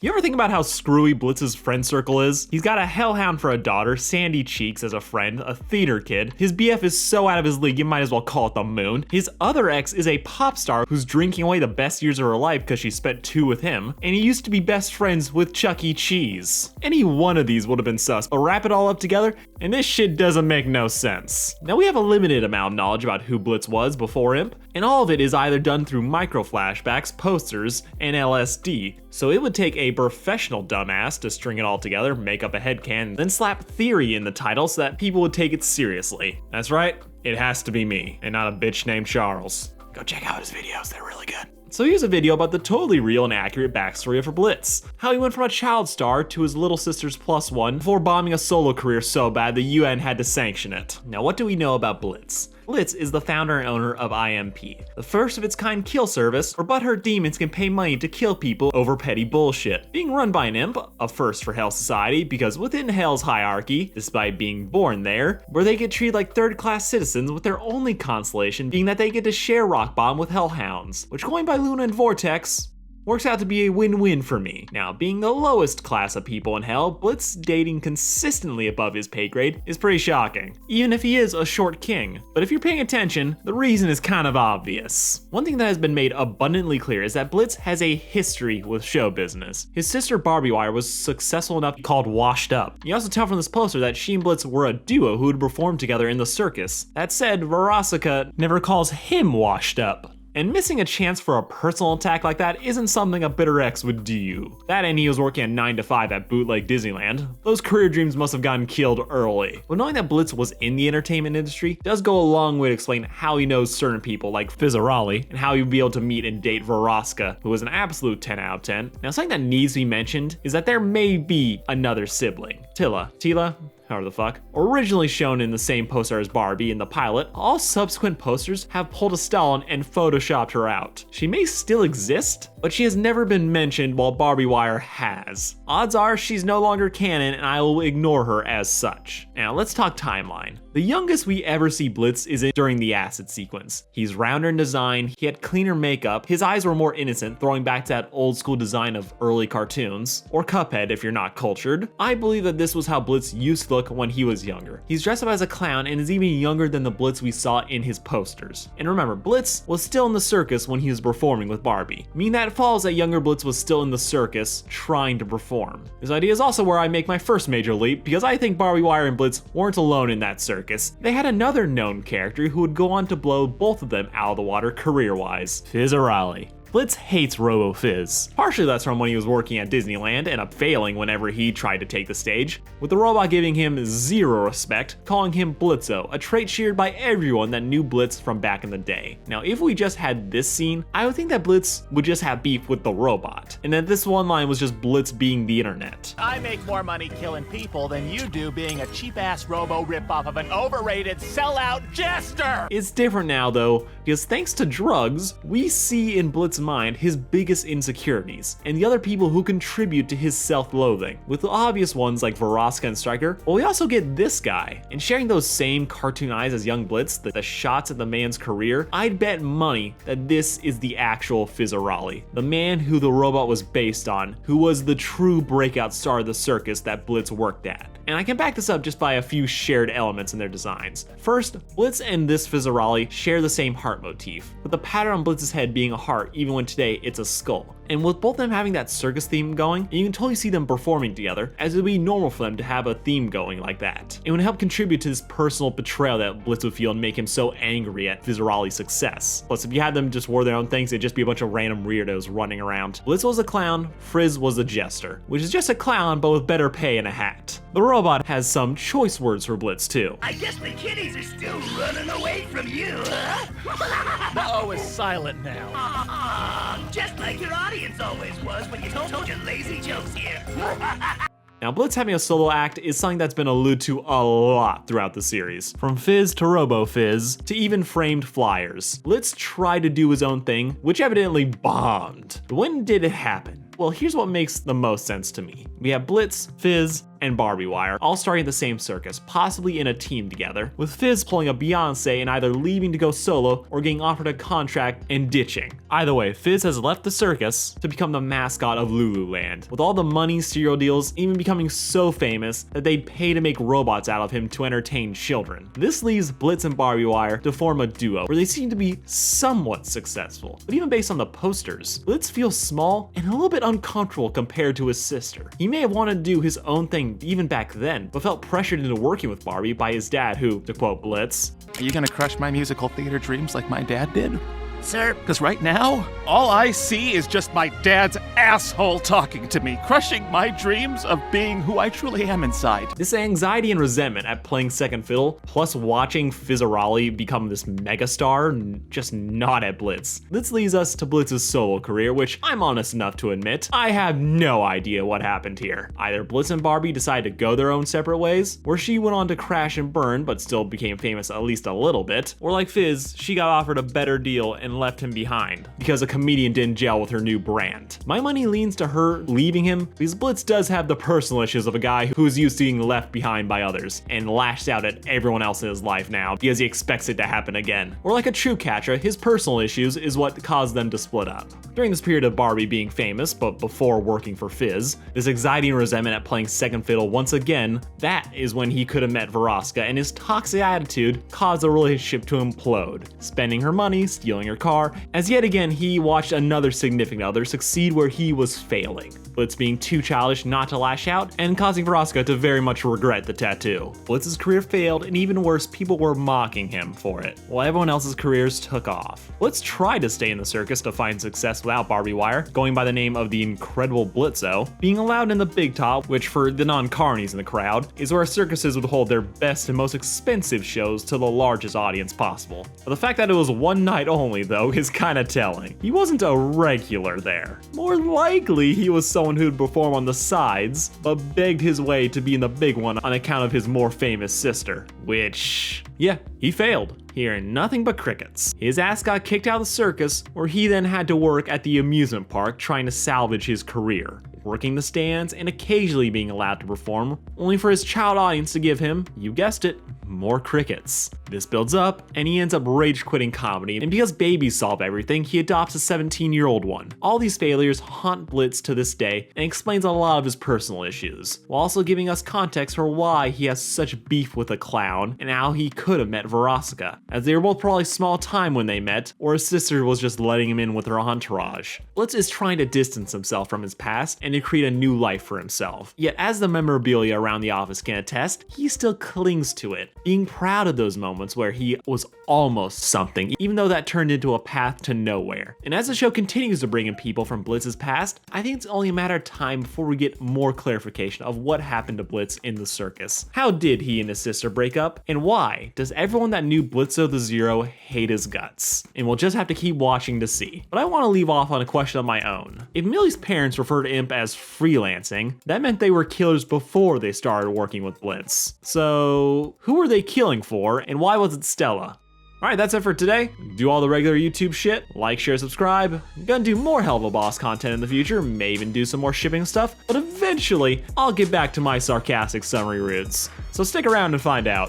You ever think about how screwy Blitz's friend circle is? He's got a hellhound for a daughter, Sandy Cheeks as a friend, a theater kid. His BF is so out of his league you might as well call it the moon. His other ex is a pop star who's drinking away the best years of her life because she spent 2 with him. And he used to be best friends with Chuck E. Cheese. Any one of these would have been sus, but wrap it all up together, and this shit doesn't make no sense. Now we have a limited amount of knowledge about who Blitz was before Imp, and all of it is either done through micro flashbacks, posters, and LSD. So it would take a professional dumbass to string it all together, make up a headcanon, then slap theory in the title so that people would take it seriously. That's right, it has to be me, and not a bitch named Charles. Go check out his videos, they're really good. So here's a video about the totally real and accurate backstory of Blitz. How he went from a child star to his little sister's +1 before bombing a solo career so bad the UN had to sanction it. Now what do we know about Blitz? Blitz is the founder and owner of IMP, the first of its kind kill service where butthurt demons can pay money to kill people over petty bullshit. Being run by an imp, a first for Hell Society, because within Hell's hierarchy, despite being born there, where they get treated like third-class citizens with their only consolation being that they get to share Rock Bottom with Hellhounds, which going by Luna and Vortex, works out to be a win-win for me. Now, being the lowest class of people in Hell, Blitz dating consistently above his pay grade is pretty shocking, even if he is a short king. But if you're paying attention, the reason is kind of obvious. One thing that has been made abundantly clear is that Blitz has a history with show business. His sister Barbie Wire was successful enough to be called Washed Up. You also tell from this poster that she and Blitz were a duo who would perform together in the circus. That said, Verosika never calls him Washed Up. And missing a chance for a personal attack like that isn't something a bitter ex would do. That and he was working a 9 to 5 at Bootleg Disneyland. Those career dreams must have gotten killed early. But knowing that Blitz was in the entertainment industry does go a long way to explain how he knows certain people like Fizzarali and how he would be able to meet and date Veroska, who was an absolute 10 out of 10. Now something that needs to be mentioned is that there may be another sibling. Tila, however the fuck, originally shown in the same poster as Barbie in the pilot, all subsequent posters have pulled a Stalin and photoshopped her out. She may still exist, but she has never been mentioned while Barbie Wire has. Odds are she's no longer canon and I will ignore her as such. Now let's talk timeline. The youngest we ever see Blitz is during the acid sequence. He's rounder in design, he had cleaner makeup, his eyes were more innocent, throwing back to that old school design of early cartoons, or Cuphead if you're not cultured. I believe that this was how Blitz used to look when he was younger. He's dressed up as a clown and is even younger than the Blitz we saw in his posters. And remember, Blitz was still in the circus when he was performing with Barbie, meaning that it follows that younger Blitz was still in the circus trying to perform. This idea is also where I make my first major leap, because I think Barbie Wire and Blitz weren't alone in that circus. They had another known character who would go on to blow both of them out of the water career-wise, Fizzarali. Blitz hates Robo-Fizz. Partially that's from when he was working at Disneyland and failing whenever he tried to take the stage, with the robot giving him zero respect, calling him Blitzo, a trait shared by everyone that knew Blitz from back in the day. Now if we just had this scene, I would think that Blitz would just have beef with the robot, and that this one line was just Blitz being the internet. I make more money killing people than you do being a cheap-ass robo ripoff of an overrated sellout jester! It's different now though, because thanks to drugs, we see in Blitz's mind his biggest insecurities, and the other people who contribute to his self-loathing, with the obvious ones like Veroska and Stryker, but we also get this guy. And sharing those same cartoon eyes as young Blitz, the shots at the man's career, I'd bet money that this is the actual Fizzarali, the man who the robot was based on, who was the true breakout star of the circus that Blitz worked at. And I can back this up just by a few shared elements in their designs. First, Blitz and this Fizzarali share the same heart motif, with the pattern on Blitz's head being a heart even when today it's a skull. And with both of them having that circus theme going, you can totally see them performing together, as it would be normal for them to have a theme going like that. It would help contribute to this personal betrayal that Blitz would feel and make him so angry at Fizzarali's success. Plus, if you had them just wear their own things, it'd just be a bunch of random weirdos running around. Blitz was a clown, Frizz was a jester, which is just a clown but with better pay and a hat. The robot has some choice words for Blitz too. I guess the kiddies are still running away from you, huh? The O is silent now. Just like your audience always was when you told your lazy jokes here. Now, Blitz having a solo act is something that's been alluded to a lot throughout the series. From Fizz to Robo-Fizz, to even framed flyers. Blitz tried to do his own thing, which evidently bombed. But when did it happen? Well, here's what makes the most sense to me. We have Blitz, Fizz, and Barbie Wire all starting at the same circus, possibly in a team together, with Fizz pulling a Beyonce and either leaving to go solo or getting offered a contract and ditching. Either way, Fizz has left the circus to become the mascot of Lululand, with all the money, cereal deals, even becoming so famous that they'd pay to make robots out of him to entertain children. This leaves Blitz and Barbie Wire to form a duo where they seem to be somewhat successful, but even based on the posters, Blitz feels small and a little bit uncomfortable compared to his sister. He may have wanted to do his own thing even back then, but felt pressured into working with Barbie by his dad who, to quote Blitz, "Are you gonna crush my musical theater dreams like my dad did? Sir, Because right now, all I see is just my dad's asshole talking to me, crushing my dreams of being who I truly am inside." This anxiety and resentment at playing second fiddle, plus watching Fizzarolli become this megastar, just not at Blitz. This leads us to Blitz's solo career, which I'm honest enough to admit, I have no idea what happened here. Either Blitz and Barbie decided to go their own separate ways, or she went on to crash and burn but still became famous at least a little bit, or like Fizz, she got offered a better deal and left him behind because a comedian didn't gel with her new brand. My money leans to her leaving him because Blitz does have the personal issues of a guy who's used to being left behind by others and lashed out at everyone else in his life now because he expects it to happen again. Or like a true catcher, his personal issues is what caused them to split up. During this period of Barbie being famous, but before working for Fizz, this anxiety and resentment at playing second fiddle once again, that is when he could have met Veroska, and his toxic attitude caused the relationship to implode, spending her money, stealing her car, as yet again he watched another significant other succeed where he was failing. Blitz being too childish not to lash out, and causing Veroska to very much regret the tattoo. Blitz's career failed, and even worse, people were mocking him for it, while everyone else's careers took off. Blitz tried to stay in the circus to find success without Barbie Wire, going by the name of the incredible Blitzo, being allowed in the big top, which for the non-carnies in the crowd, is where circuses would hold their best and most expensive shows to the largest audience possible. But the fact that it was one night only, though, is kinda telling. He wasn't a regular there. More likely, he was someone who'd perform on the sides, but begged his way to be in the big one on account of his more famous sister. Which, yeah, he failed, hearing nothing but crickets. His ass got kicked out of the circus, where he then had to work at the amusement park trying to salvage his career, working the stands and occasionally being allowed to perform, only for his child audience to give him, you guessed it, more crickets. This builds up, and he ends up rage quitting comedy, and because babies solve everything, he adopts a 17-year-old one. All these failures haunt Blitz to this day and explains a lot of his personal issues, while also giving us context for why he has such beef with a clown and how he could have met Veroska, as they were both probably small time when they met, or his sister was just letting him in with her entourage. Blitz is trying to distance himself from his past and to create a new life for himself. Yet as the memorabilia around the office can attest, he still clings to it, being proud of those moments where he was almost something, even though that turned into a path to nowhere. And as the show continues to bring in people from Blitz's past, I think it's only a matter of time before we get more clarification of what happened to Blitz in the circus. How did he and his sister break up? And why does everyone that knew Blitzo the Zero hate his guts? And we'll just have to keep watching to see. But I want to leave off on a question of my own. If Millie's parents referred to Imp as freelancing, that meant they were killers before they started working with Blitz. So who were they killing for, and why was it Stella? Alright, that's it for today. Do all the regular YouTube shit, like, share, subscribe. I'm gonna do more Helluva Boss content in the future, may even do some more shipping stuff, but eventually, I'll get back to my sarcastic summary roots. So stick around and find out.